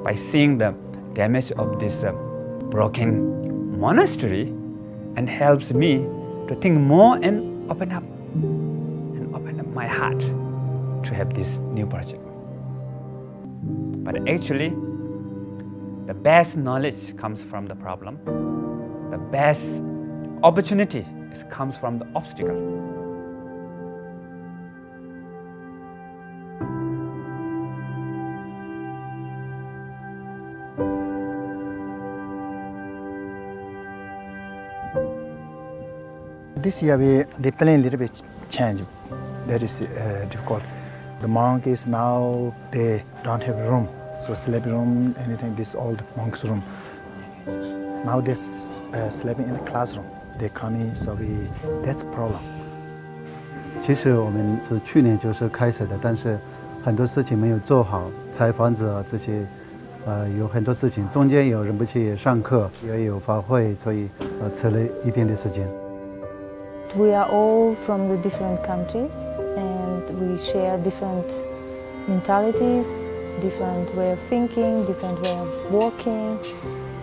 By seeing the damage of this broken monastery, and helps me to think more and open up my heart to have this new project. But actually, the best knowledge comes from the problem. The best opportunity comes from the obstacle. This year the plan a little bit changed. That is difficult. The monk is now, they don't have room. So sleeping room, anything, this old monk's room. Now they're sleeping in the classroom. They come in, so that's a problem. 其实我们是去年就是开始的，但是很多事情没有做好，才防止这些有很多事情，中间有仁波切也上课，也有法会，所以迟了一点的时间。We are all from the different countries and we share different mentalities, different way of thinking, different way of working.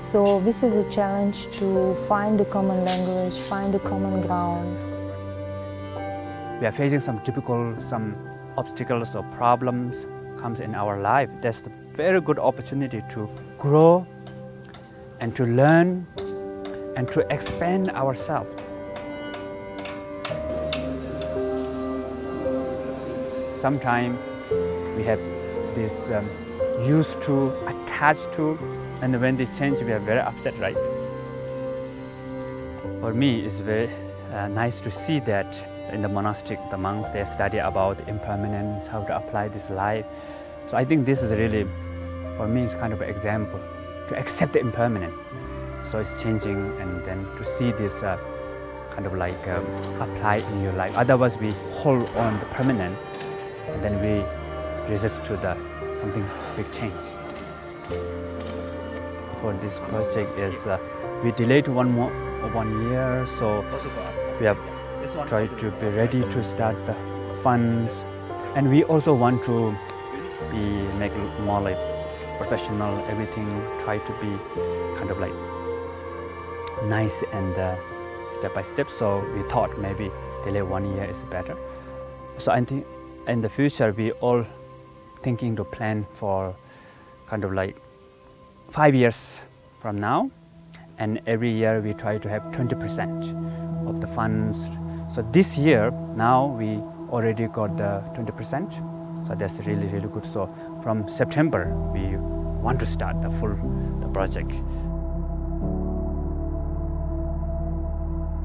So this is a challenge to find the common language, find the common ground. We are facing some obstacles or problems comes in our life. That's a very good opportunity to grow and to learn and to expand ourselves. Sometimes we have this used to, attached to, and when they change, we are very upset, right? For me, it's very nice to see that in the monastic, the monks, they study about impermanence, how to apply this life. So I think this is really, for me, it's kind of an example to accept the impermanent. So it's changing, and then to see this kind of like apply in your life. Otherwise, we hold on the permanent, and then we resist to the something big change. For this project is we delayed 1 year, so we have tried to be ready to start the funds, and we also want to make it more like professional. Everything try to be kind of like nice and step by step. So we thought maybe delay 1 year is better. So I think in the future, we all thinking to plan for kind of like 5 years from now, and every year we try to have 20% of the funds. So this year, now we already got the 20%, so that's really, really good. So from September, we want to start the project.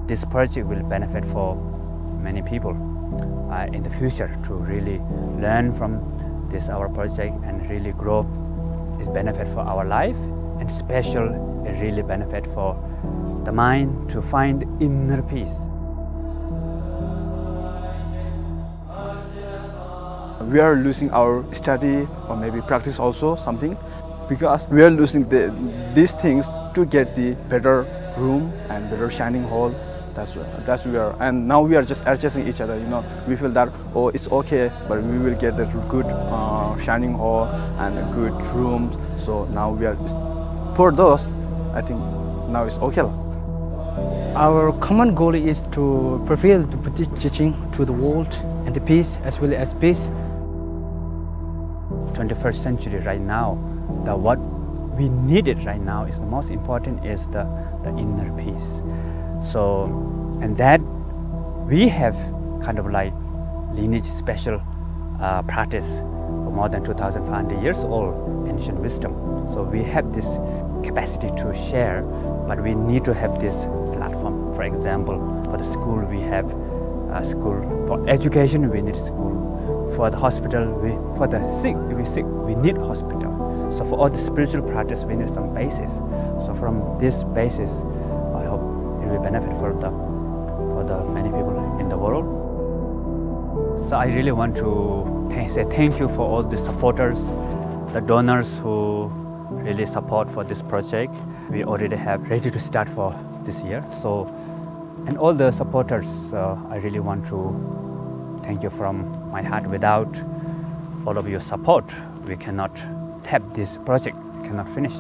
This project will benefit for many people in the future to really learn from this our project and really grow. It's benefit for our life, and special it really benefit for the mind to find inner peace. We are losing our study or maybe practice also something, because we are losing these things to get the better room and better shining hall. That's we are, and now we are just adjusting each other. You know, we feel that it's okay, but we will get the good shining hall and a good rooms. So now we are for those. I think now it's okay. Our common goal is to prevail the Buddhist teaching to the world and the peace as well as peace. 21st century right now, what we needed right now is the most important is the inner peace. So, and that we have kind of like lineage special practice for more than 2,500 years old ancient wisdom. So we have this capacity to share, but we need to have this platform. For example, for the school we have a school. For education we need school. For the hospital, for the sick, if we're sick, we need hospital. So for all the spiritual practice, we need some basis. So from this basis, I hope it will benefit for the many people in the world. So I really want to say thank you for all the supporters, the donors who really support for this project. We already have ready to start for this year. So, and all the supporters, I really want to thank you from my heart. Without all of your support, we cannot have this project, we cannot finish.